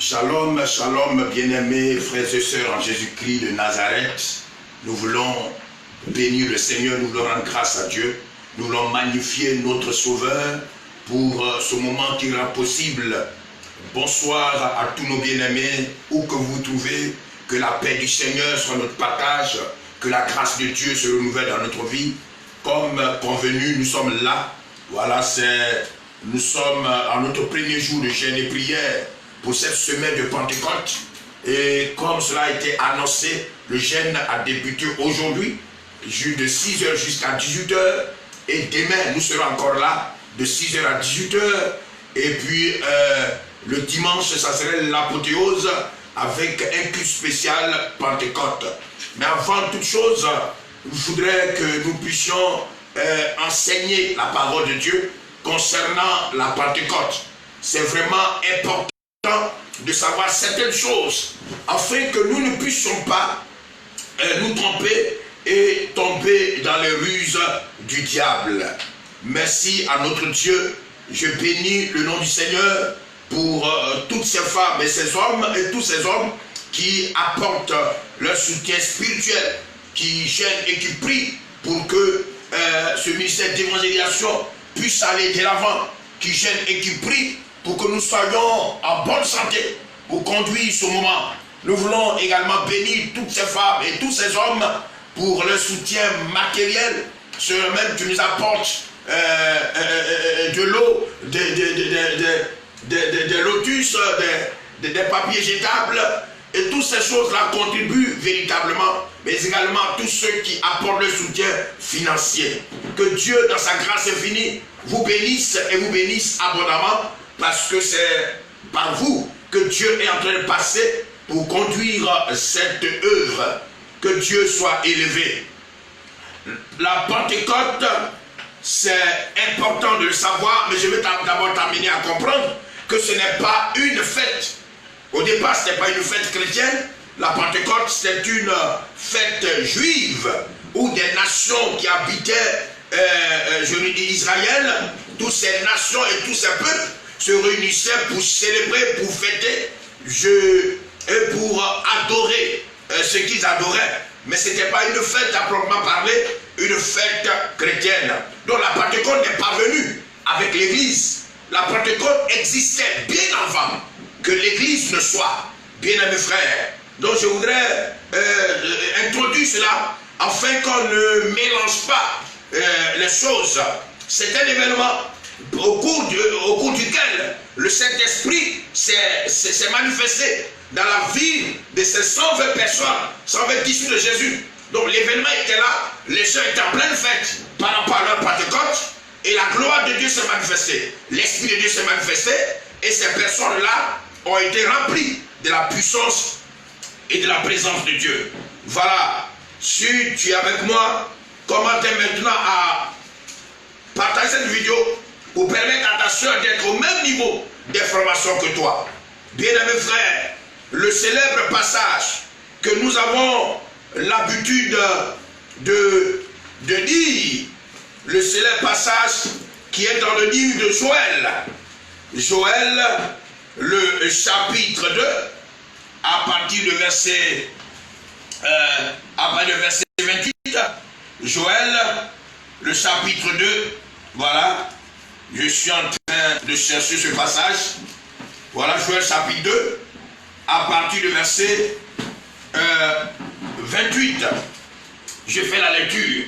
Shalom, shalom, bien-aimés frères et sœurs en Jésus-Christ de Nazareth. Nous voulons bénir le Seigneur, nous voulons rendre grâce à Dieu. Nous voulons magnifier notre Sauveur pour ce moment qui rend possible. Bonsoir à tous nos bien-aimés, où que vous vous trouvez. Que la paix du Seigneur soit notre partage, que la grâce de Dieu se renouvelle dans notre vie. Comme convenu, nous sommes là. Voilà, nous sommes à notre premier jour de jeûne et prière pour cette semaine de Pentecôte. Et comme cela a été annoncé, le jeûne a débuté aujourd'hui, de 6h jusqu'à 18h. Et demain, nous serons encore là, de 6h à 18h. Et puis, le dimanche, ça serait l'apothéose avec un culte spécial Pentecôte. Mais avant toute chose, je voudrais que nous puissions enseigner la parole de Dieu concernant la Pentecôte. C'est vraiment important de savoir certaines choses afin que nous ne puissions pas nous tromper et tomber dans les ruses du diable. Merci à notre Dieu. Je bénis le nom du Seigneur pour toutes ces femmes et ces hommes et tous ces hommes qui apportent leur soutien spirituel, qui gênent et qui prient pour que ce ministère d'évangélisation puisse aller de l'avant, qui gênent et qui prient pour que nous soyons en bonne santé pour conduire ce moment. Nous voulons également bénir toutes ces femmes et tous ces hommes pour leur soutien matériel, ceux-mêmes qui nous apportent de l'eau, des lotus, des papiers jetables, et toutes ces choses-là contribuent véritablement, mais également tous ceux qui apportent le soutien financier. Que Dieu, dans sa grâce infinie, vous bénisse et vous bénisse abondamment, parce que c'est par vous que Dieu est en train de passer pour conduire cette œuvre. Que Dieu soit élevé. La Pentecôte, c'est important de le savoir, mais je vais d'abord t'amener à comprendre que ce n'est pas une fête. Au départ, ce n'est pas une fête chrétienne. La Pentecôte, c'est une fête juive où des nations qui habitaient Israël, toutes ces nations et tous ces peuples se réunissaient pour célébrer, pour fêter et pour adorer ce qu'ils adoraient. Mais ce n'était pas une fête à proprement parler, une fête chrétienne. Donc la Pentecôte n'est pas venue avec l'Église. La Pentecôte existait bien avant que l'Église ne soit. Bien aimés frères. Donc je voudrais introduire cela afin qu'on ne mélange pas les choses. C'est un événement au cours duquel le Saint-Esprit s'est manifesté dans la vie de ces 120 personnes, 120 disciples de Jésus. Donc l'événement était là, les gens étaient en pleine fête par rapport à leur Pentecôte, et la gloire de Dieu s'est manifestée. L'Esprit de Dieu s'est manifesté, et ces personnes-là ont été remplies de la puissance et de la présence de Dieu. Voilà, si tu es avec moi, commence maintenant à partager cette vidéo pour permettre à ta soeur d'être au même niveau d'information que toi. Bien-aimés frères, le célèbre passage que nous avons l'habitude de dire, le célèbre passage qui est dans le livre de Joël. Joël, le chapitre 2, à partir du verset 28, Joël, le chapitre 2, voilà, je suis en train de chercher ce passage, voilà, Joël chapitre 2, à partir du verset 28, je fais la lecture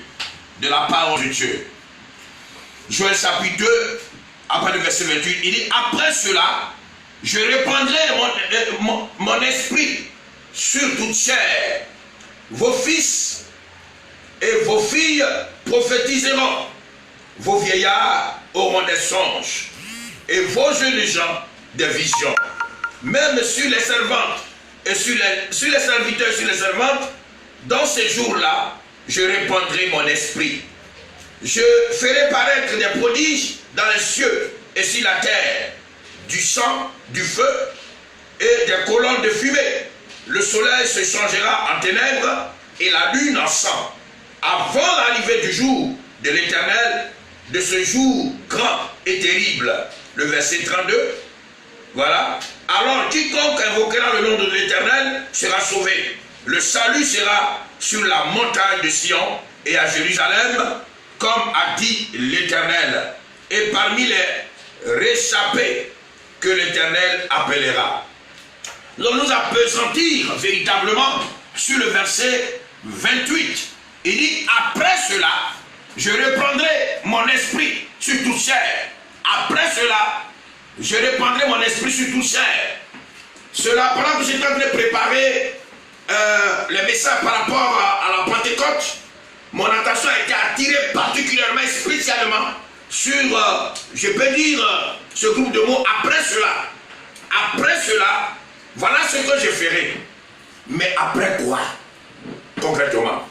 de la parole de Dieu. Joël chapitre 2, à partir du verset 28, il dit, après cela, je répandrai mon esprit sur toute chair. Vos fils et vos filles prophétiseront. Vos vieillards auront des songes. Et vos jeunes gens des visions. Même sur les servantes et sur les serviteurs et sur les servantes, dans ces jours-là, je répandrai mon esprit. Je ferai paraître des prodiges dans les cieux et sur la terre, du sang, du feu et des colonnes de fumée. Le soleil se changera en ténèbres et la lune en sang, avant l'arrivée du jour de l'Éternel, de ce jour grand et terrible. Le verset 32, voilà. Alors quiconque invoquera le nom de l'Éternel sera sauvé. Le salut sera sur la montagne de Sion et à Jérusalem, comme a dit l'Éternel, et parmi les réchappés que l'Éternel appellera. Donc nous appesantir véritablement sur le verset 28. Il dit, après cela, je reprendrai mon esprit sur toute chair. Après cela, je répandrai mon esprit sur toute chair. Cela, pendant que j'étais en train de préparer les messages par rapport à la Pentecôte, mon attention a été attirée particulièrement, spécialement sur, je peux dire, ce groupe de mots, après cela. Après cela, voilà ce que je ferai. Mais après quoi, concrètement?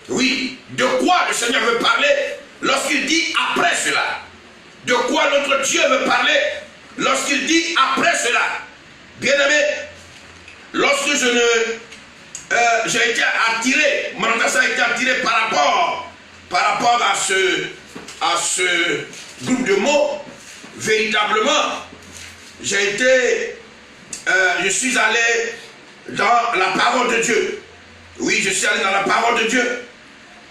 Oui, de quoi le Seigneur veut parler lorsqu'il dit après cela? De quoi notre Dieu veut parler lorsqu'il dit après cela? Bien-aimé, lorsque j'ai été attiré, mon attention a été attirée par rapport à ce groupe de mots, véritablement, je suis allé dans la parole de Dieu. Oui, je suis allé dans la parole de Dieu.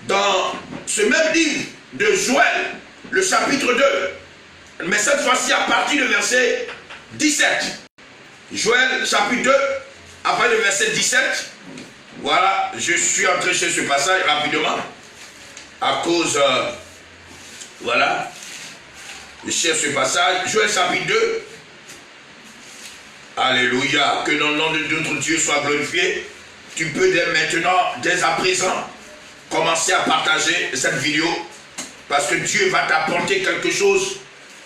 Dans ce même livre de Joël, le chapitre 2, mais cette fois-ci à partir du verset 17. Joël, chapitre 2, à partir du verset 17. Voilà, je suis entré chez ce passage rapidement, à cause, voilà, je cherche ce passage. Joël, chapitre 2. Alléluia, que dans le nom de notre Dieu soit glorifié. Tu peux dès maintenant, dès à présent, commencer à partager cette vidéo, parce que Dieu va t'apporter quelque chose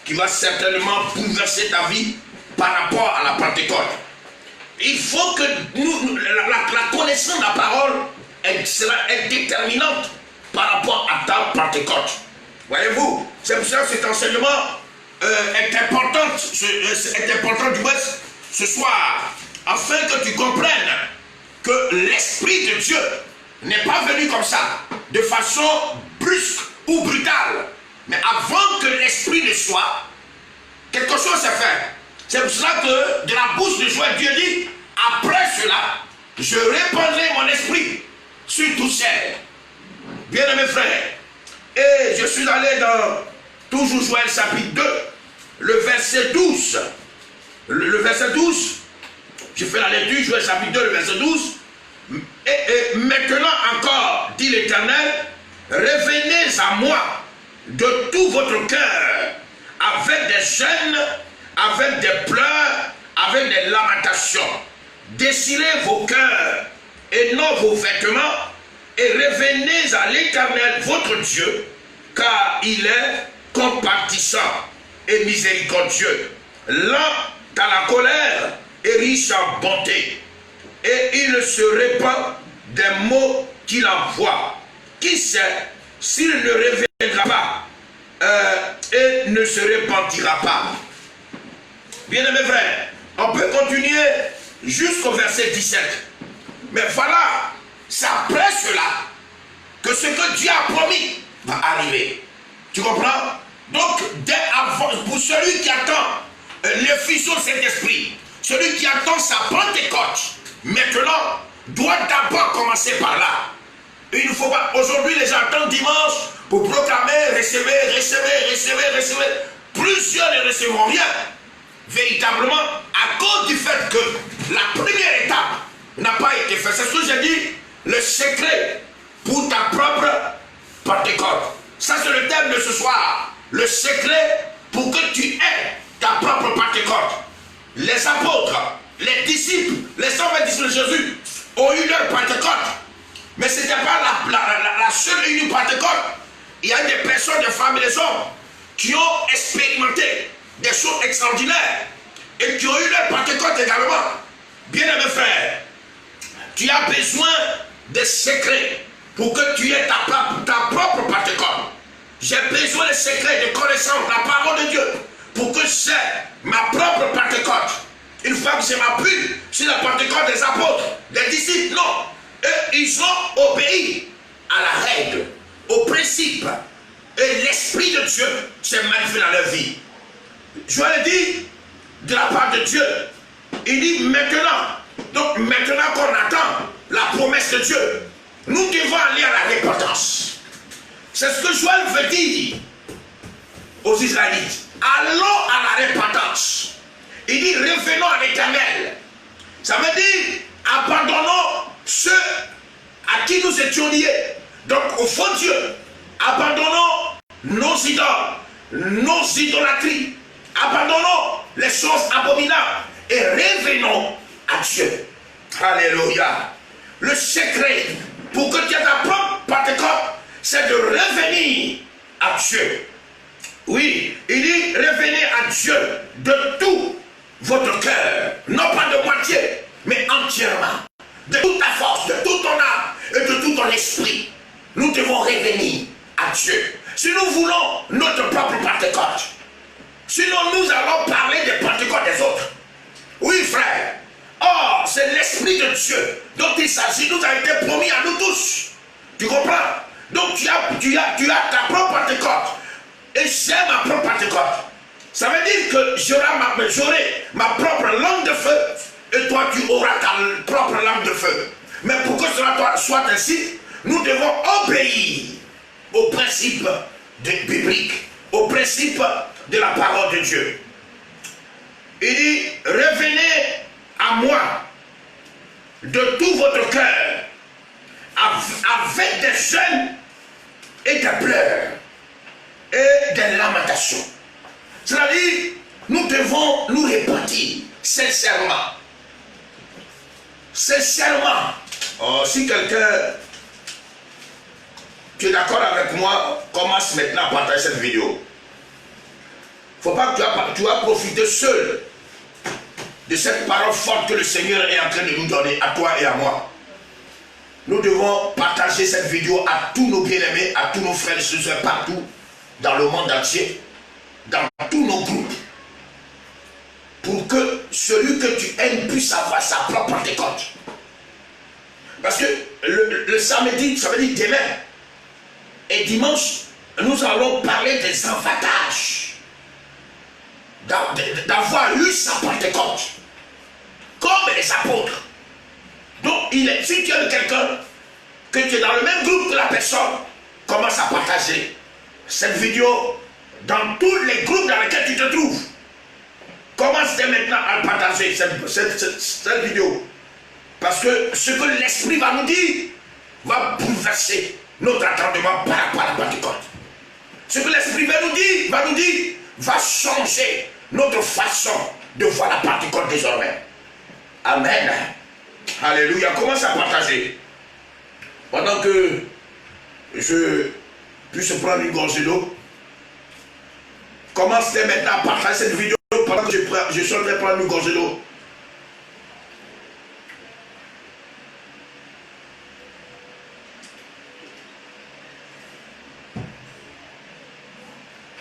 qui va certainement bouleverser ta vie par rapport à la Pentecôte. Il faut que la connaissance de la parole est déterminante par rapport à ta Pentecôte. Voyez-vous, c'est pour ça que cet enseignement est important du moins ce soir, afin que tu comprennes que l'Esprit de Dieu n'est pas venu comme ça, de façon brusque ou brutale. Mais avant que l'Esprit ne soit, quelque chose s'est fait. C'est pour cela que de la bouche de Joël, Dieu dit, après cela, je répandrai mon esprit sur tout chair. Bien-aimés frères, et je suis allé dans toujours Joël chapitre 2, le verset 12. Le verset 12, je fais la lecture, Joël chapitre 2, le verset 12. Et maintenant encore, dit l'Éternel, revenez à moi de tout votre cœur, avec des chaînes, avec des pleurs, avec des lamentations. Déchirez vos cœurs et non vos vêtements, et revenez à l'Éternel votre Dieu, car il est compatissant et miséricordieux, lent à la colère et riche en bonté. Et il se répand des mots qu'il envoie. Qui sait s'il ne reviendra pas et ne se repentira pas? Bien-aimés frères, on peut continuer jusqu'au verset 17. Mais voilà, c'est après cela que ce que Dieu a promis va arriver. Tu comprends? Donc, dès avant, pour celui qui attend l'effusion de cet esprit, celui qui attend sa Pentecôte, maintenant, doit d'abord commencer par là. Il ne faut pas, aujourd'hui les gens attendent dimanche pour proclamer, recevez. Plusieurs ne recevront rien. Véritablement, à cause du fait que la première étape n'a pas été faite. C'est ce que j'ai dit, le secret pour ta propre Pentecôte. Ça c'est le thème de ce soir. Le secret pour que tu aies ta propre Pentecôte. Les apôtres, les disciples, les 120 disciples de Jésus ont eu leur Pentecôte. Mais ce n'était pas la seule et unique Pentecôte. Il y a des personnes, des femmes et des hommes qui ont expérimenté des choses extraordinaires et qui ont eu leur Pentecôte également. Bien-aimés frères, tu as besoin de secrets pour que tu aies ta propre Pentecôte. J'ai besoin de secrets, de connaissances, de la parole de Dieu pour que j'aie ma propre Pentecôte. Une fois que je m'appuie sur la Pentecôte des apôtres, des disciples, non. Eux, ils ont obéi à la règle, au principe. Et l'Esprit de Dieu s'est manifesté dans leur vie. Je l'ai dit, de la part de Dieu, Il dit maintenant. Donc maintenant qu'on attend la promesse de Dieu, nous devons aller à la repentance. C'est ce que Joël veut dire aux Israélites. Allons à la repentance. Il dit revenons à l'Éternel. Ça veut dire abandonnons ceux à qui nous étions liés. Donc au faux Dieu. Abandonnons nos idoles, nos idolâtries. Abandonnons les choses abominables et revenons à Dieu. Alléluia. Le secret pour que tu aies ta propre Pentecôte, c'est de revenir à Dieu. Oui, il dit revenez à Dieu de tout votre cœur, non pas de moitié, mais entièrement, de toute ta force, de toute ton âme et de tout ton esprit. Nous devons revenir à Dieu. Si nous voulons notre propre Pentecôte, sinon nous allons parler des Pentecôtes des autres. Oui, frère. Or, c'est l'Esprit de Dieu dont il s'agit, nous a été promis à nous tous. Tu comprends? Donc tu as ta propre Pentecôte. Et j'ai ma propre Pentecôte. Ça veut dire que j'aurai ma propre langue de feu. Et toi, tu auras ta propre langue de feu. Mais pour que cela soit ainsi, nous devons obéir aux principes bibliques, aux principes de la parole de Dieu. Il dit, revenez à moi de tout votre cœur, avec des jeûnes et des pleurs et des lamentations. C'est-à-dire, nous devons nous repentir sincèrement. Sincèrement. Oh, si quelqu'un, tu es d'accord avec moi, commence maintenant à partager cette vidéo. Il ne faut pas que tu vas profiter seul de cette parole forte que le Seigneur est en train de nous donner, à toi et à moi. Nous devons partager cette vidéo à tous nos bien-aimés, à tous nos frères et sœurs partout, dans le monde entier, dans tous nos groupes, pour que celui que tu aimes puisse avoir sa propre Pentecôte. Parce que le samedi, ça veut dire demain, et dimanche, nous allons parler des avantages d'avoir eu sa Pentecôte, comme les apôtres. Donc, si tu aimes quelqu'un, que tu es dans le même groupe que la personne, commence à partager cette vidéo dans tous les groupes dans lesquels tu te trouves. Commence dès maintenant à partager cette vidéo. Parce que ce que l'Esprit va nous dire va bouleverser notre entendement par rapport à la Pentecôte. Ce que l'Esprit va nous dire va changer notre façon de voir la Pentecôte désormais. Amen. Alléluia. Commence à partager. Pendant que je puisse prendre une gorgée d'eau, commence dès maintenant à partager cette vidéo pendant que je suis en train de prendre une gorgée d'eau.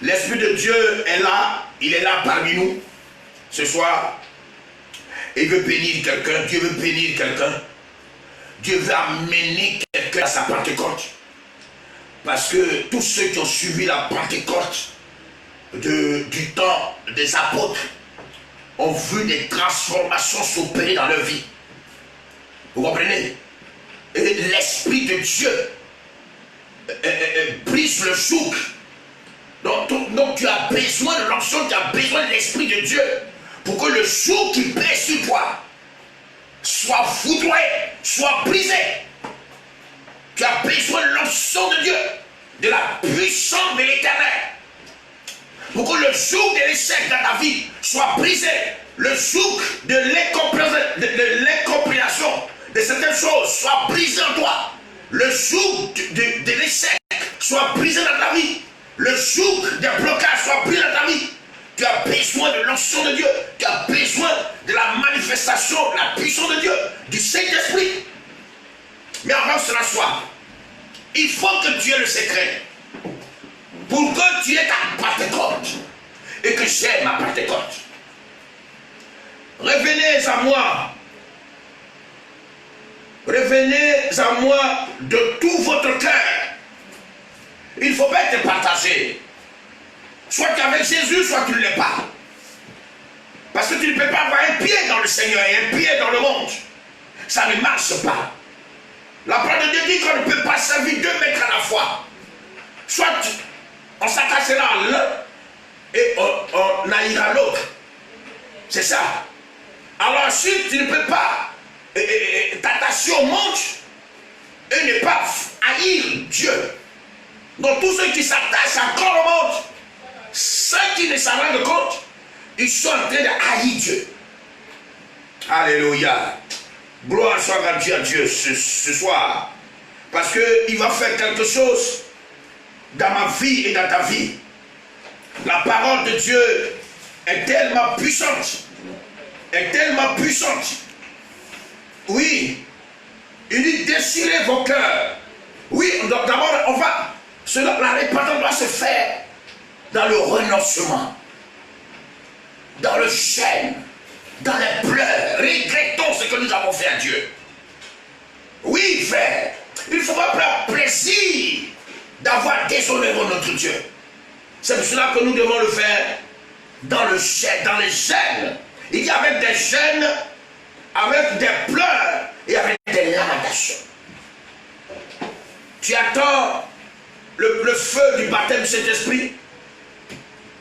L'Esprit de Dieu est là, il est là parmi nous. Ce soir, il veut bénir quelqu'un, Dieu veut bénir quelqu'un. Dieu veut amener quelqu'un à sa Pentecôte. Parce que tous ceux qui ont suivi la Pentecôte du temps des apôtres ont vu des transformations s'opérer dans leur vie. Vous comprenez? Et l'Esprit de Dieu brise le souk. Donc tu as besoin de l'onction, tu as besoin de l'Esprit de Dieu pour que le joug qui pèse sur toi soit foudroyé, soit brisé. Tu as besoin de l'onction de Dieu, de la puissance de l'Éternel, pour que le joug de l'échec dans ta vie soit brisé, le joug de l'incompréhension de certaines choses soit brisé en toi, le joug de l'échec soit brisé dans ta vie, le joug des blocages soit brisé dans ta vie. Tu as besoin de l'onction de Dieu, tu as besoin de la manifestation, de la puissance de Dieu, du Saint-Esprit. Mais avant que cela soit, il faut que tu aies le secret pour que tu aies ta Pentecôte et que j'aie ma Pentecôte. Revenez à moi. Revenez à moi de tout votre cœur. Il ne faut pas être partagé. Soit tu es avec Jésus, soit tu ne l'es pas. Parce que tu ne peux pas avoir un pied dans le Seigneur et un pied dans le monde. Ça ne marche pas. La parole de Dieu dit qu'on ne peut pas servir 2 maîtres à la fois. Soit on s'attachera à l'un et on haïra l'autre. C'est ça. Alors ensuite, tu ne peux pas t'attacher au monde et ne pas haïr Dieu. Donc tous ceux qui s'attachent encore au monde, ceux qui ne s'en rendent compte, ils sont en train de haïr Dieu. Alléluia. Gloire soit rendue à Dieu ce soir. Parce qu'il va faire quelque chose dans ma vie et dans ta vie. La parole de Dieu est tellement puissante. Est tellement puissante. Oui. Il dit déchirez vos cœurs. Oui, d'abord on va. La repentance doit se faire dans le renoncement, dans le gêne, dans les pleurs. Regrettons ce que nous avons fait à Dieu. Oui, frère, il ne faut pas prendre plaisir d'avoir déshonoré notre Dieu. C'est pour cela que nous devons le faire dans le gêne, dans les gênes. Il y a avec des gênes, avec des pleurs et avec des lamentations. Tu attends le feu du baptême de cet esprit.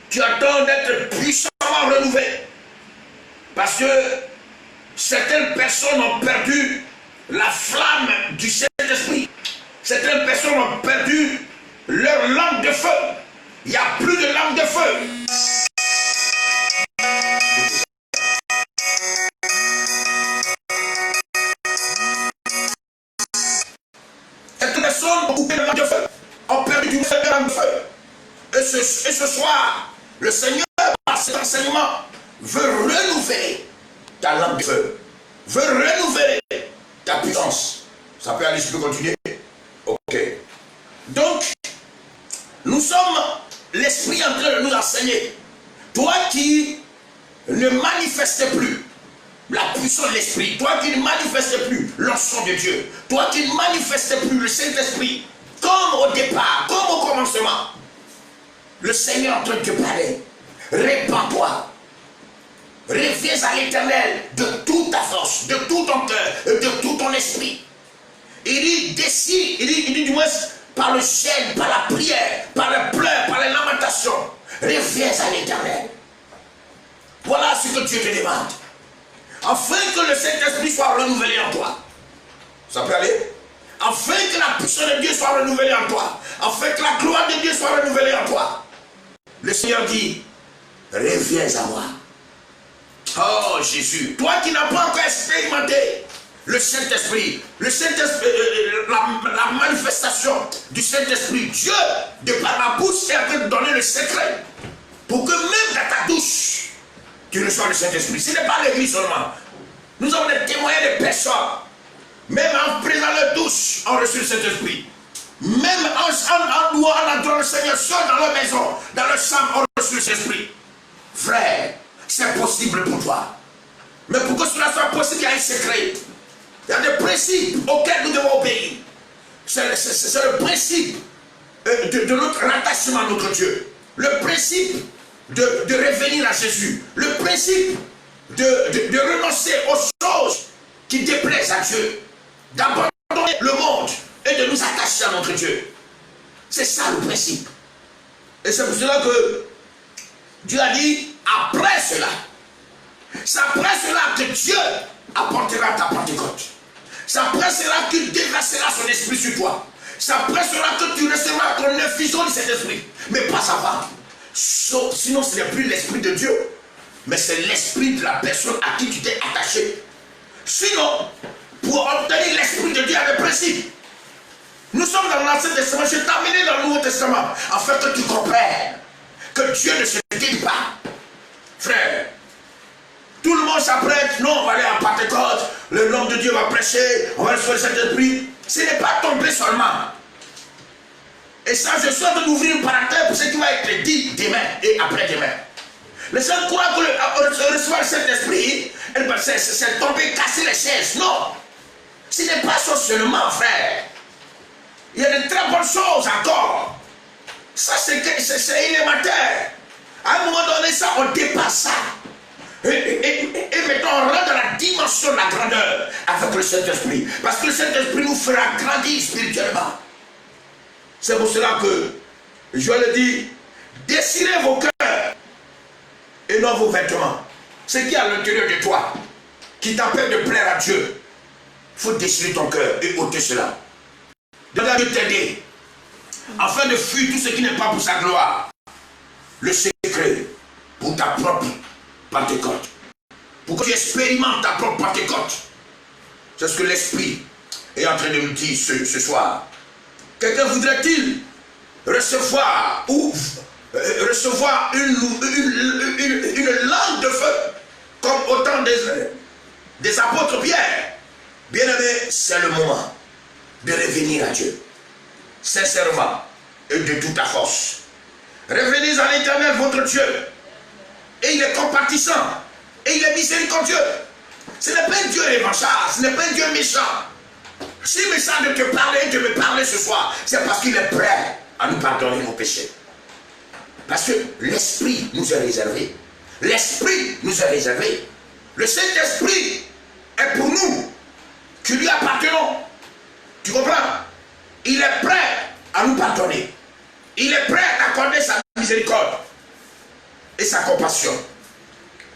Tu attends d'être puissamment renouvelé. Parce que certaines personnes ont perdu la flamme du Saint-Esprit. Certaines personnes ont perdu leur langue de feu. Il n'y a plus de langue de feu. Certaines personnes ont coupé la langue de feu, ont perdu du langue de feu. Et ce soir, le Seigneur, par cet enseignement, veut renouveler ta langue de feu, veut renouveler ta puissance. Ça peut aller, je peux continuer? Ok. Donc, nous sommes l'Esprit en train de nous enseigner. Toi qui ne manifestes plus la puissance de l'Esprit, toi qui ne manifestes plus l'onction de Dieu, toi qui ne manifestes plus le Saint-Esprit, comme au départ, comme au commencement, le Seigneur est en train de te parler. Répands-toi. Reviens à l'Éternel de toute ta force, de tout ton cœur, de tout ton esprit. Il dit décide, il dit du moins par le gêne, par la prière, par les pleurs, par les lamentations. Reviens à l'Éternel. Voilà ce que Dieu te demande. Afin que le Saint-Esprit soit renouvelé en toi. Ça peut aller? Afin que la puissance de Dieu soit renouvelée en toi. Afin que la gloire de Dieu soit renouvelée en toi. Le Seigneur dit, reviens à moi. Oh Jésus, toi qui n'as pas encore expérimenté le Saint-Esprit, la manifestation du Saint-Esprit, Dieu, de par la bouche, est en train de donner le secret pour que même dans ta douche, tu reçois le Saint-Esprit. Ce n'est pas l'église seulement. Nous avons des témoignages de personnes, même en prenant leur douche, ont reçu le Saint-Esprit. Même en louant, en adorant le Seigneur, seul dans leur maison, dans leur chambre, ont reçu le Saint-Esprit. Frère, c'est possible pour toi. Mais pour que cela soit possible, il y a un secret. Il y a des principes auxquels nous devons obéir. C'est le principe de notre rattachement à notre Dieu. Le principe de revenir à Jésus. Le principe de renoncer aux choses qui déplaisent à Dieu. D'abandonner le monde et de nous attacher à notre Dieu. C'est ça le principe. Et c'est pour cela que Dieu a dit, après cela, c'est après cela que Dieu apportera ta Pentecôte. C'est après cela qu'il déversera son esprit sur toi. C'est après cela que tu recevras ton effusion de cet esprit. Mais pas avant. Sinon, ce n'est plus l'esprit de Dieu, mais c'est l'esprit de la personne à qui tu t'es attaché. Sinon, pour obtenir l'esprit de Dieu, il y a des principes. Nous sommes dans l'Ancien Testament, je t'ai amené dans le Nouveau Testament, afin que tu comprennes que Dieu ne se dit pas. Frère, tout le monde s'apprête, non, on va aller à Pentecôte, le nom de Dieu va prêcher, on va recevoir le Saint-Esprit. Ce n'est pas tombé seulement. Et ça, je suis en train d'ouvrir une parenthèse pour ce qui va être dit demain et après-demain. Les gens croient que recevoir le Saint-Esprit, c'est tomber, casser les chaises. Non. Ce n'est pas ça seulement, frère. Il y a de très bonnes choses encore. Ça, c'est élémentaire. À un moment donné, ça, on dépasse ça. Et mettons, on rentre dans la dimension de la grandeur avec le Saint-Esprit. Parce que le Saint-Esprit nous fera grandir spirituellement. C'est pour cela que Joël dit, dessinez vos cœurs et non vos vêtements. Ce qui est à l'intérieur de toi, qui t'empêche de plaire à Dieu, il faut dessiner ton cœur et ôter cela. Dieu t'aider, afin de fuir tout ce qui n'est pas pour sa gloire. Le secret pour ta propre Pentecôte. Pour que tu expérimentes ta propre Pentecôte. C'est ce que l'Esprit est en train de nous dire ce soir. Quelqu'un voudrait-il recevoir ou recevoir une langue de feu comme au temps des apôtres Pierre? Bien-aimé, c'est le moment de revenir à Dieu, sincèrement et de toute ta force. Revenez à l'Éternel votre Dieu, et il est compatissant, et il est miséricordieux. Ce n'est pas un Dieu revanchard, ce n'est pas un Dieu méchant. S'il me sent de te parler, de me parler ce soir, c'est parce qu'il est prêt à nous pardonner nos péchés. Parce que l'Esprit nous est réservé. L'Esprit nous est réservé. Le Saint-Esprit est pour nous, qui lui appartenons. Tu comprends? Il est prêt à nous pardonner. Il est prêt à accorder sa miséricorde et sa compassion,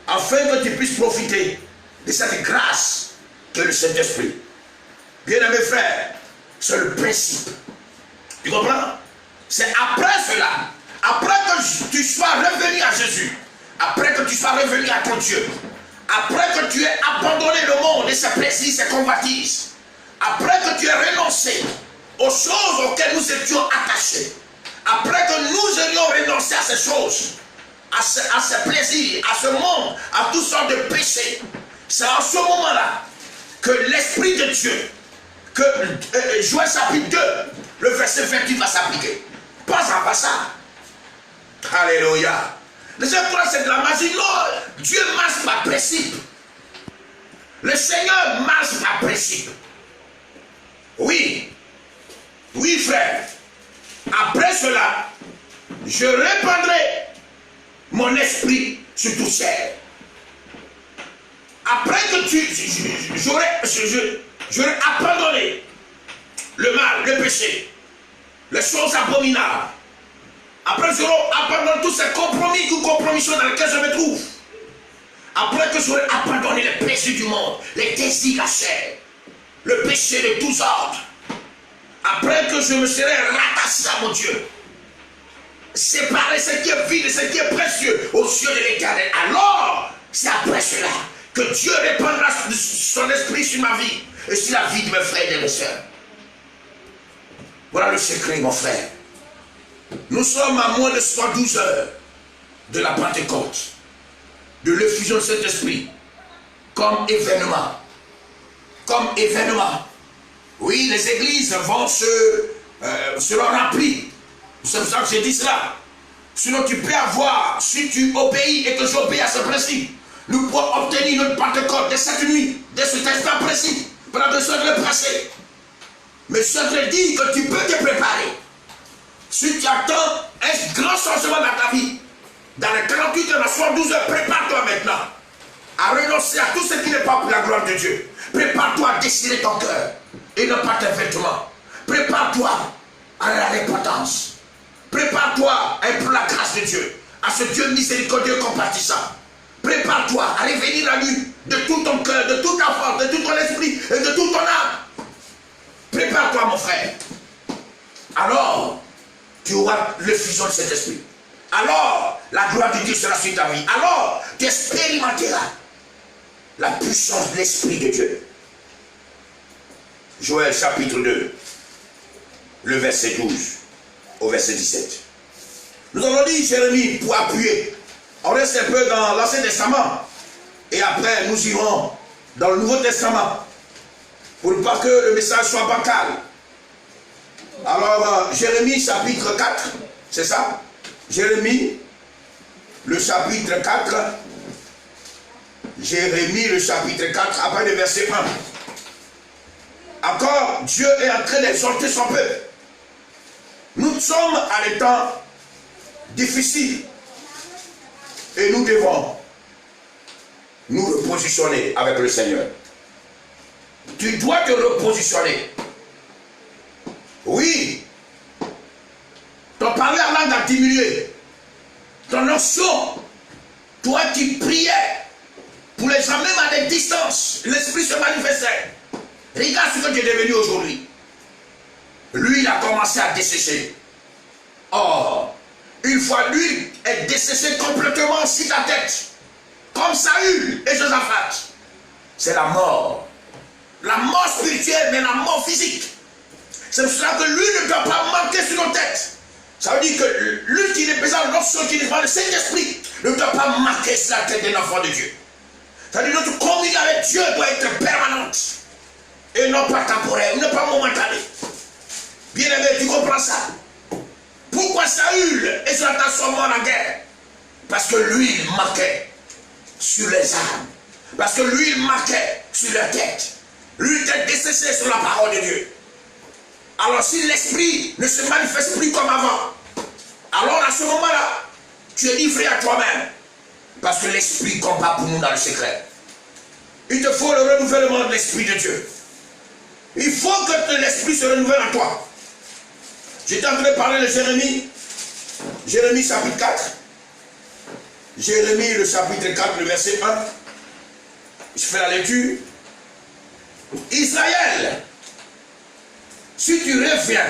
afin que tu puisses profiter de cette grâce que le Saint-Esprit. Bien-aimés frères, c'est le principe. Tu comprends? C'est après cela, après que tu sois revenu à Jésus, après que tu sois revenu à ton Dieu, après que tu aies abandonné le monde et ses plaisirs, ses convoitises, après que tu aies renoncé aux choses auxquelles nous étions attachés, après que nous ayons renoncé à ces choses, à ces plaisirs, à ce monde, à toutes sortes de péchés, c'est en ce moment-là que l'Esprit de Dieu, que Joël chapitre 2, le verset 28 va s'appliquer. Pas avant ça. Alléluia. Les gens croient que c'est de la magie. Non, Dieu marche par principe. Le Seigneur marche par principe. Oui. Oui, frère. Après cela, je répandrai mon esprit sur tout chair. Après que j'aurai abandonné le mal, le péché, les choses abominables. Après que j'aurai abandonné tous ces compromis ou compromissions dans lesquels je me trouve. Après que j'aurai abandonné les plaisirs du monde, les désirs de la chair, le péché de tous ordres. Après que je me serai rattaché à mon Dieu, séparer ce qui est vide et ce qui est précieux aux yeux de l'Éternel. Alors, c'est après cela que Dieu répandra son esprit sur ma vie et sur la vie de mes frères et de mes soeurs. Voilà le secret, mon frère. Nous sommes à moins de 72 heures de la Pentecôte, de l'effusion de cet esprit, comme événement. Comme événement. Oui, les églises vont seront remplies. C'est pour ça que j'ai dit cela. Sinon, tu peux avoir, si tu obéis et que j'obéis à ce principe, nous pouvons obtenir notre Pentecôte dès cette nuit, dès cet instant précis, pendant que ça le passer. Mais ça te dit que tu peux te préparer. Si tu attends un grand changement dans ta vie, dans les 48 heures, 72 heures, prépare-toi maintenant à renoncer à tout ce qui n'est pas pour la gloire de Dieu. Prépare-toi à dessiner ton cœur et non pas tes vêtements. Prépare-toi à la repentance. Prépare-toi pour la grâce de Dieu, à ce Dieu miséricordieux compatissant. Prépare-toi à revenir à lui de tout ton cœur, de toute ta force, de tout ton esprit et de toute ton âme. Prépare-toi, mon frère. Alors, tu auras l'effusion de cet esprit. Alors, la gloire de Dieu sera sur ta vie. Alors, tu expérimenteras la puissance de l'Esprit de Dieu. Joël chapitre 2, le verset 12 au verset 17. Nous avons dit Jérémie pour appuyer. On reste un peu dans l'Ancien Testament. Et après, nous irons dans le Nouveau Testament. Pour ne pas que le message soit bancal. Alors, Jérémie chapitre 4, c'est ça? Jérémie, le chapitre 4. Jérémie, le chapitre 4, après le verset 1. Encore, Dieu est en train d'exhorter son peuple. Nous sommes à des temps difficiles. Et nous devons nous repositionner avec le Seigneur. Tu dois te repositionner. Oui. Ton parler en langue a diminué. Ton onction, toi qui priais pour les gens, même à des distances, l'esprit se manifestait. Regarde ce que tu es devenu aujourd'hui. Lui, il a commencé à dessécher. Or, une fois l'huile est desséchée complètement sur ta tête, comme Saül et Josaphat, c'est la mort. La mort spirituelle, mais la mort physique. C'est pour cela que l'huile ne doit pas manquer sur nos têtes. Ça veut dire que l'huile qui représente l'onction qui représente le Saint-Esprit ne doit pas manquer sur la tête d'un enfant de Dieu. Ça veut dire que notre communion avec Dieu doit être permanente et non pas temporaire, non pas momentanée. Bien aimé, tu comprends ça? Pourquoi Saül et Jonathan sont morts en guerre? Parce que l'huile marquait sur les armes. Parce que l'huile marquait sur leur tête. L'huile était desséchée sur la parole de Dieu. Alors si l'esprit ne se manifeste plus comme avant, alors à ce moment-là, tu es livré à toi-même. Parce que l'esprit combat pour nous dans le secret. Il te faut le renouvellement de l'esprit de Dieu. Il faut que l'esprit se renouvelle en toi. J'étais en train de parler de Jérémie. Jérémie chapitre 4. Jérémie le chapitre 4, le verset 1. Je fais la lecture. Israël, si tu reviens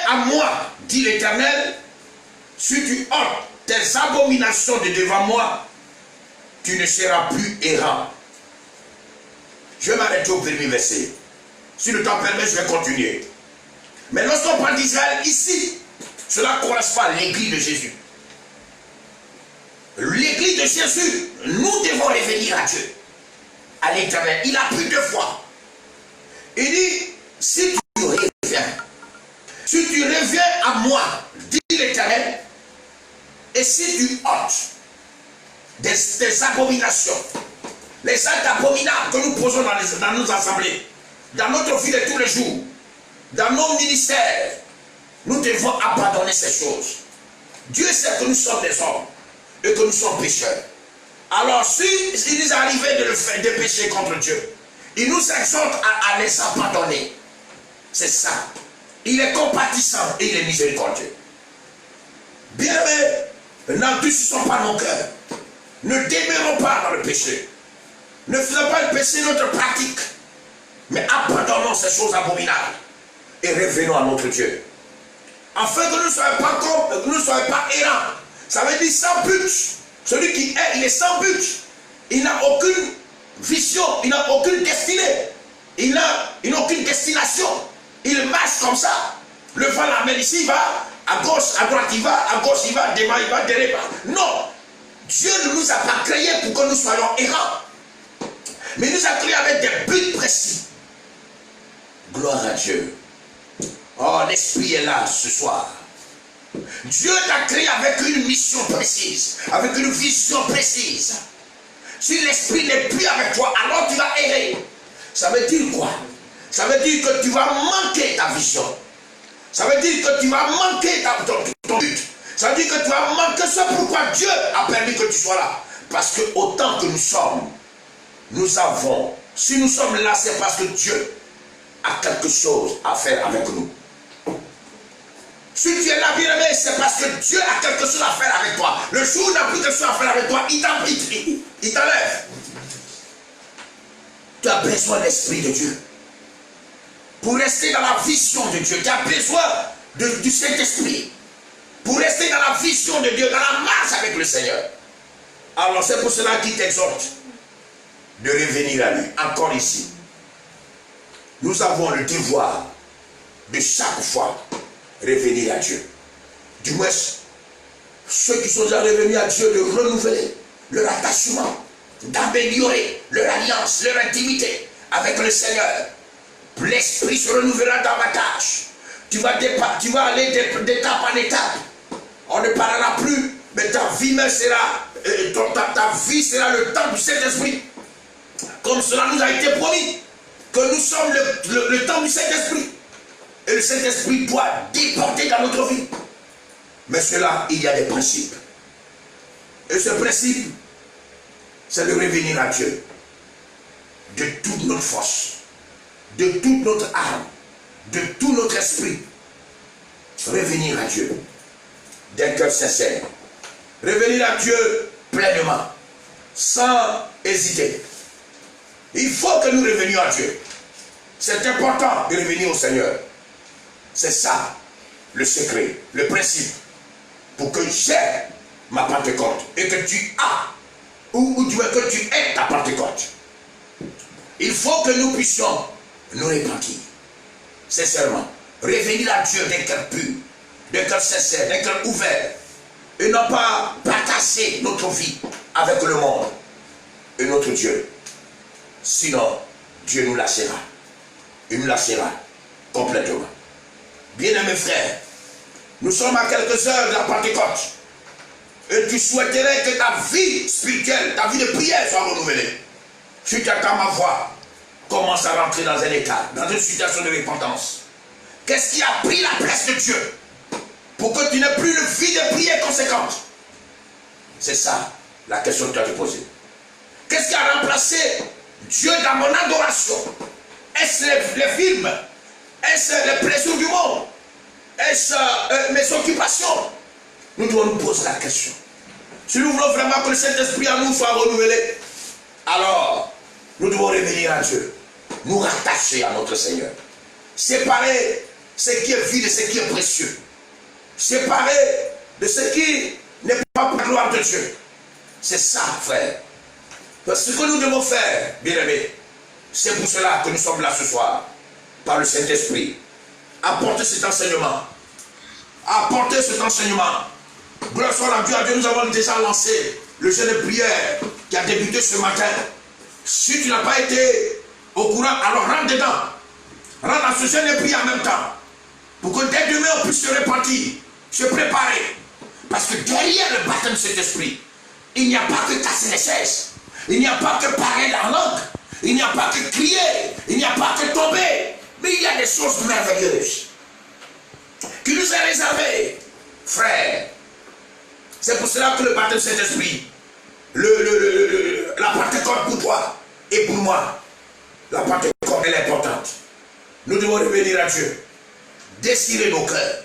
à moi, dit l'Éternel, si tu ôtes tes abominations de devant moi, tu ne seras plus errant. Je vais m'arrêter au premier verset. Si le temps permet, je vais continuer. Mais lorsqu'on parle d'Israël ici, cela ne correspond pas à l'église de Jésus. L'église de Jésus, nous devons revenir à Dieu, à l'Éternel. Il a pris 2 fois. Il dit, si tu reviens à moi, dit l'Éternel, et si tu ôtes des abominations, les actes abominables que nous posons dans nos assemblées, dans notre vie de tous les jours, dans nos ministères, nous devons abandonner ces choses. Dieu sait que nous sommes des hommes et que nous sommes pécheurs. Alors si il nous est arrivé de pécher contre Dieu, il nous exhorte à les abandonner. C'est ça. Il est compatissant et il est miséricordieux. Bien-aimés, n'endurcissons pas nos cœurs. Ne demeurons pas dans le péché. Ne faisons pas le péché notre pratique, mais abandonnons ces choses abominables et revenons à notre Dieu. Afin que nous ne soyons pas errants. Ça veut dire sans but. Celui qui est, il est sans but. Il n'a aucune vision, il n'a aucune destinée. Il n'a aucune destination. Il marche comme ça. Le vent l'amène ici, il va. À gauche, à droite, il va. À gauche, il va. Devant, il va. Derrière, il va. Non. Dieu ne nous a pas créés pour que nous soyons errants. Mais il nous a créés avec des buts précis. Gloire à Dieu. Oh, l'Esprit est là ce soir. Dieu t'a créé avec une mission précise, avec une vision précise. Si l'Esprit n'est plus avec toi, alors tu vas errer. Ça veut dire quoi? Ça veut dire que tu vas manquer ta vision. Ça veut dire que tu vas manquer ton but. Ça veut dire que tu vas manquer ce pourquoi Dieu a permis que tu sois là. Parce que autant que nous sommes, nous avons. Si nous sommes là, c'est parce que Dieu a quelque chose à faire avec nous. Si tu es là, bien-aimé, c'est parce que Dieu a quelque chose à faire avec toi. Le jour où il n'a plus quelque chose à faire avec toi, il t'enlève. Tu as besoin de l'Esprit de Dieu. Pour rester dans la vision de Dieu, tu as besoin du Saint-Esprit. Pour rester dans la vision de Dieu, dans la marche avec le Seigneur. Alors c'est pour cela qu'il t'exhorte de revenir à lui. Encore ici. Nous avons le devoir de chaque fois revenir à Dieu. Du moins, ceux qui sont déjà revenus à Dieu, de renouveler leur attachement, d'améliorer leur alliance, leur intimité avec le Seigneur. L'Esprit se renouvellera davantage. Tu vas aller d'étape en étape. On ne parlera plus, mais ta vie même sera, ta vie sera le temps du Saint-Esprit. Comme cela nous a été promis, que nous sommes le temps du Saint-Esprit. Et le Saint-Esprit doit déporter dans notre vie. Mais cela, il y a des principes. Et ce principe, c'est de revenir à Dieu de toute notre force, de toute notre âme, de tout notre esprit. Revenir à Dieu d'un cœur sincère. Revenir à Dieu pleinement, sans hésiter. Il faut que nous revenions à Dieu. C'est important de revenir au Seigneur. C'est ça le secret, le principe, pour que j'aie ma Pentecôte et que tu as, ou du moins que tu aies ta Pentecôte. Il faut que nous puissions nous repentir, sincèrement, revenir à Dieu d'un cœur pur, d'un cœur sincère, d'un cœur ouvert, et non pas partager notre vie avec le monde et notre Dieu. Sinon, Dieu nous lâchera. Il nous lâchera complètement. Bien-aimés frères, nous sommes à quelques heures de la Pentecôte. Et tu souhaiterais que ta vie spirituelle, ta vie de prière soit renouvelée. Si tu attends ma voix, commence à rentrer dans un état, dans une situation de repentance. Qu'est-ce qui a pris la place de Dieu pour que tu n'aies plus une vie de prière conséquente? C'est ça la question que tu as te poser. Qu'est-ce qui a remplacé Dieu dans mon adoration? Est-ce les films? Est-ce les plaisirs du monde? Est-ce mes occupations? Nous devons nous poser la question. Si nous voulons vraiment que le Saint-Esprit en nous soit renouvelé, alors nous devons revenir à Dieu, nous rattacher à notre Seigneur, séparer ce qui est vide de ce qui est précieux, séparer de ce qui n'est pas pour la gloire de Dieu. C'est ça, frère. Ce que nous devons faire, bien-aimés, c'est pour cela que nous sommes là ce soir, par le Saint-Esprit. Apporter cet enseignement. Apporter cet enseignement. Gloire soit à Dieu, nous avons déjà lancé le jeûne de prière qui a débuté ce matin. Si tu n'as pas été au courant, alors rentre dedans. Rentre dans ce jeûne de prière en même temps. Pour que dès demain on puisse se repentir, se préparer. Parce que derrière le baptême de cet esprit, il n'y a pas que casser les chaises. Il n'y a pas que parler la langue. Il n'y a pas que crier. Il n'y a pas que tomber. Mais il y a des choses merveilleuses qui nous est réservées, frère. C'est pour cela que le baptême de Saint-Esprit, la Pentecôte pour toi et pour moi, la Pentecôte, elle est importante. Nous devons revenir à Dieu, désirer nos cœurs.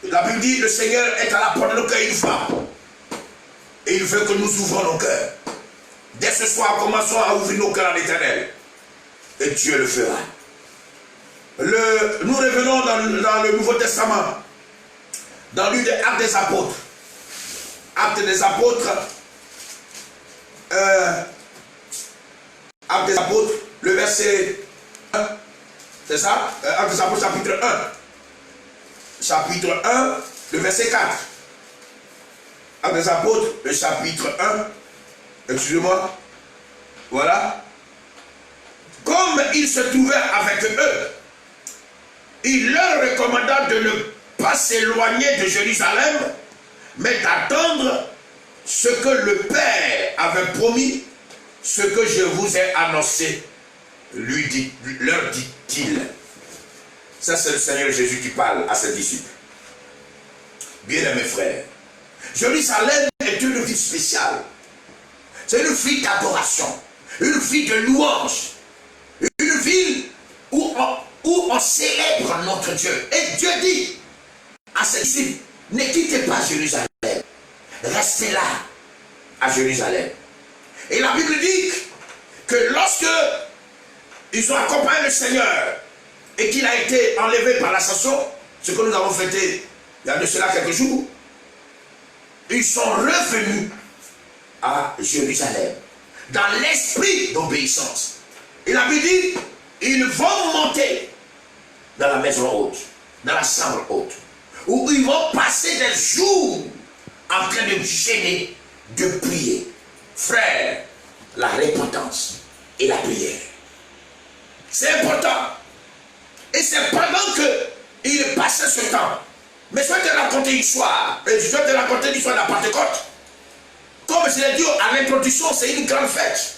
La Bible dit, le Seigneur est à la porte de nos cœurs, il frappe. Et il veut que nous ouvrons nos cœurs. Dès ce soir, commençons à ouvrir nos cœurs à l'Éternel. Et Dieu le fera. Nous revenons dans le Nouveau Testament, dans l'une des Actes des Apôtres. Actes des Apôtres, Actes des Apôtres, le verset 1, c'est ça? Actes des Apôtres, chapitre 1. Chapitre 1, le verset 4. Actes des Apôtres, le chapitre 1. Excusez-moi. Voilà. Comme il se trouvait avec eux, il leur recommanda de ne pas s'éloigner de Jérusalem, mais d'attendre ce que le Père avait promis, ce que je vous ai annoncé, leur dit-il. Ça, c'est le Seigneur Jésus qui parle à ses disciples. Bien-aimés frères, Jérusalem est une ville spéciale. C'est une ville d'adoration, une ville de louange, une ville où on célèbre notre Dieu. Et Dieu dit à ses disciples, ne quittez pas Jérusalem, restez là à Jérusalem. Et la Bible dit que lorsque ils ont accompagné le Seigneur et qu'il a été enlevé par l'ascension, ce que nous avons fêté il y a de cela quelques jours, ils sont revenus à Jérusalem dans l'esprit d'obéissance. Et la Bible dit, ils vont monter dans la maison haute, dans la chambre haute, où ils vont passer des jours en train de gêner, de prier. Frère, la repentance et la prière, c'est important. Et c'est pendant qu'ils passaient ce temps. Mais je vais te raconter une histoire. Je vais te raconter l'histoire de la Pentecôte. Comme je l'ai dit à l'introduction, c'est une grande fête.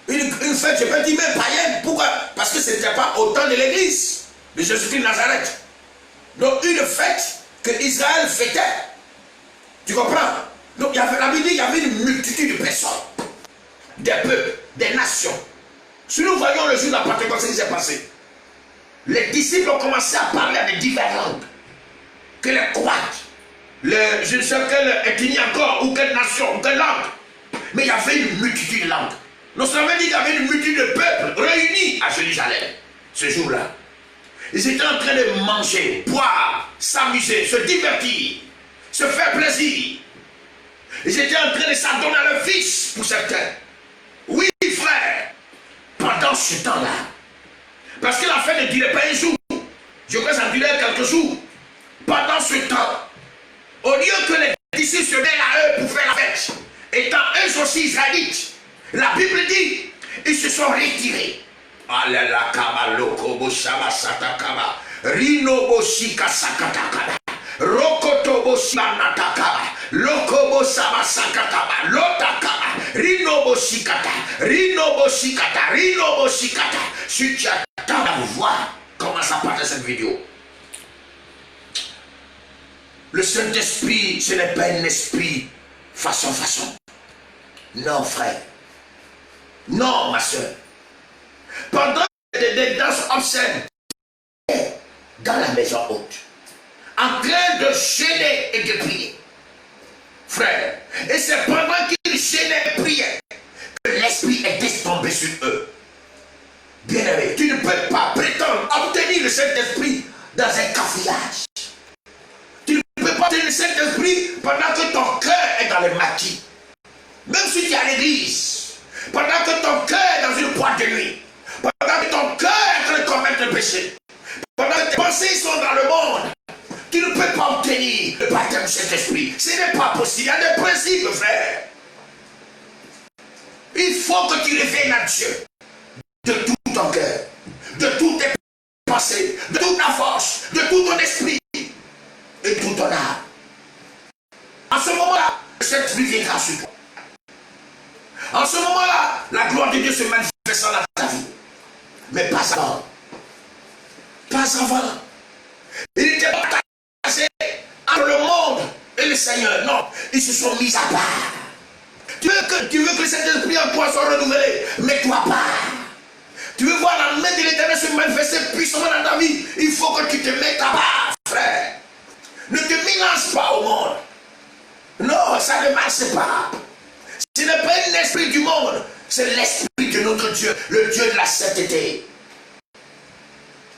Une fête, je peux dire même païenne. Pourquoi? Parce que ce n'était pas au temps de l'église de Jésus-Christ de Nazareth. Donc une fête que Israël fêtait. Tu comprends? Donc il y avait, la Bible dit, il y avait une multitude de personnes. des peuples, des nations. Si nous voyons le jour de la Pentecôte, ce qui s'est passé, les disciples ont commencé à parler à des diverses langues. Que les croates, je ne sais quelle ethnie encore, ou quelle nation, ou quelle langue. Mais il y avait une multitude de langues. Nous avons dit qu'il y avait une multitude de peuples réunis à Jérusalem, ce jour-là. Ils étaient en train de manger, boire, s'amuser, se divertir, se faire plaisir. Ils étaient en train de s'adonner à leur fils, pour certains. Oui, frère, pendant ce temps-là. Parce que la fête ne durait pas un jour. Je crois que ça durait quelques jours. Pendant ce temps, au lieu que les disciples se mêlent à eux pour faire la fête, étant eux aussi israélites, la Bible dit, ils se sont retirés. Alala kaba lokobo shaba satakaba, rinobo shika sakatakaba, rokotobo shanatakaba, lokobo shaba sakataba, lotakaba, rinobo shikata, rinobo shikata, rinobo shikata. Si tu attends à voir comment ça part de cette vidéo. Le Saint-Esprit, ce n'est pas un esprit façon. Non, frère. Non, ma soeur. Pendant des danses obscènes dans la maison haute, en train de gêner et de prier. Frère, et c'est pendant qu'ils gênaient et priaient que l'Esprit est tombé sur eux. Bien-aimé, tu ne peux pas prétendre obtenir le Saint-Esprit dans un cafouillage. Tu ne peux pas obtenir le Saint-Esprit pendant que ton cœur est dans les maquis. Même si tu es à l'église, pendant que ton cœur est dans une boîte de nuit, pendant que ton cœur est en train de commettre le péché, pendant que tes pensées sont dans le monde, tu ne peux pas obtenir le baptême de Saint-Esprit. Ce n'est pas possible. Il y a des principes, frère. Il faut que tu reviennes à Dieu de tout ton cœur, de toutes tes pensées, de toute ta force, de tout ton esprit et de toute ton âme. En ce moment-là, le Saint-Esprit viendra sur toi. En ce moment-là, la gloire de Dieu se manifestera dans ta vie. Mais pas avant. Pas avant. Il n'était pas partagé entre le monde et le Seigneur. Non, ils se sont mis à part. Tu veux que le Saint-Esprit en toi soit renouvelé. Mets-toi à part. Tu veux voir la main de l'Éternel se manifester puissamment dans ta vie. Il faut que tu te mettes à part, frère. Ne te mélange pas au monde. Non, ça ne marche pas. Ce n'est pas l'esprit du monde, c'est l'esprit de notre Dieu, le Dieu de la sainteté.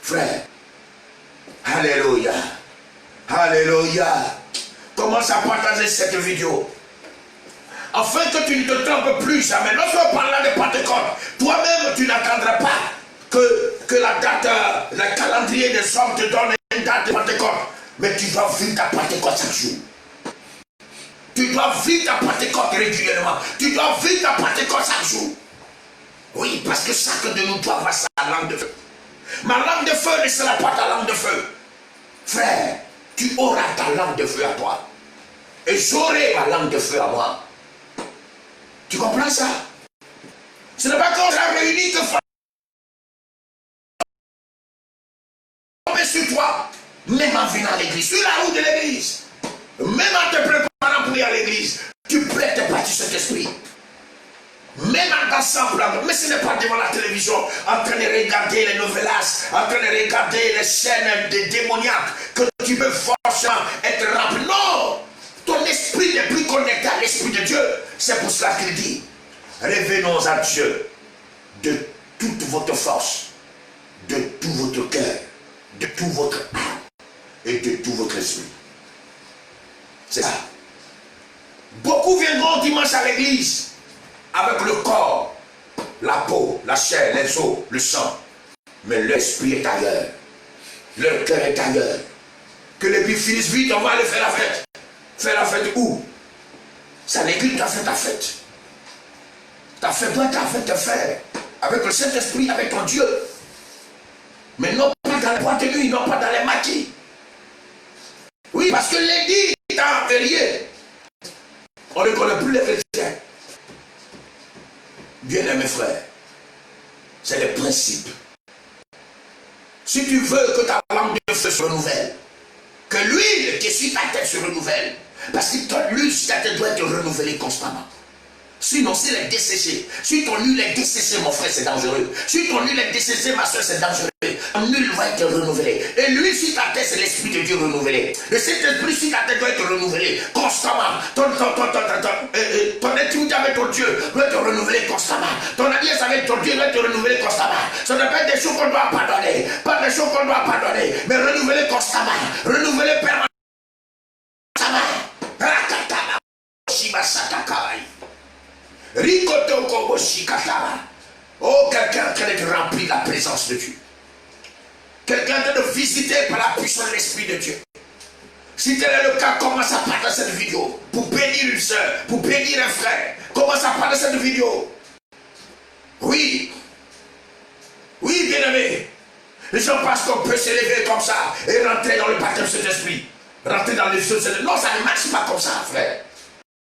Frère, alléluia, alléluia. Commence à partager cette vidéo, afin que tu ne te trompes plus jamais. Lorsqu'on parle de Pentecôte, toi-même tu n'attendras pas que la date, le calendrier des hommes te donne une date de Pentecôte, mais tu dois vivre ta Pentecôte chaque jour. Tu dois vivre ta Pentecôte régulièrement. Tu dois vivre ta Pentecôte chaque jour. Oui, parce que chacun de nous doit avoir sa langue de feu. Ma langue de feu ne sera pas ta langue de feu. Frère, tu auras ta langue de feu à toi. Et j'aurai ma langue de feu à moi. Tu comprends ça? Ce n'est pas qu'on sera réunis que tomber sur toi. Même en venant à l'église, sur la route de l'église. Même en te préparant pour aller à l'église, tu prêtes pas du Saint-Esprit. Même en dansant, mais ce n'est pas devant la télévision, en train de regarder les novelas, en train de regarder les chaînes de démoniaques, que tu peux forcément être rempli. Non! Ton esprit n'est plus connecté à l'Esprit de Dieu. C'est pour cela qu'il dit, revenons à Dieu de toute votre force, de tout votre cœur, de tout votre âme et de tout votre esprit. C'est ça. Beaucoup viendront dimanche à l'église avec le corps, la peau, la chair, les os, le sang. Mais l'esprit est ailleurs. Leur cœur est ailleurs. Que les billes finissent vite, on va aller faire la fête. Faire la fête où? C'est à l'église que tu as fait ta fête. Ta fête doit être fait te faire. Avec le Saint-Esprit, avec ton Dieu. Mais non pas dans les boîtes de nuit, non pas dans les maquis. Oui, parce que l'église est en férié. On ne connaît plus les chrétiens. Bien-aimés frères, c'est le principe. Si tu veux que ta langue de feu se renouvelle, que l'huile qui est sur ta tête se renouvelle, parce que l'huile sur ta tête doit être renouvelée constamment. Sinon, s'il est desséché, si ton huile est desséchée, mon frère, c'est dangereux. Si ton huile est desséchée, ma soeur, c'est dangereux. Ton huile va être renouvelée. Et l'huile sur ta tête, c'est l'Esprit de Dieu renouvelé. Et cet esprit sur ta tête doit être renouvelé constamment. Ton intimité avec ton Dieu doit être renouvelé constamment. Ton alliance avec ton Dieu doit être renouvelé constamment. Ce n'est pas des choses qu'on doit pardonner. Pas des choses qu'on doit pardonner, mais renouveler constamment. Renouveler permanemment. Oh, quelqu'un en train d'être rempli de la présence de Dieu. Quelqu'un en train de visiter par la puissance de l'Esprit de Dieu. Si tel est le cas, commence à partager cette vidéo. Pour bénir une soeur, pour bénir un frère. Commence à partager cette vidéo. Oui. Oui, bien-aimé. Les gens pensent qu'on peut s'élever comme ça et rentrer dans le baptême de cet esprit. Rentrer dans les choses. Non, ça ne marche pas comme ça, frère.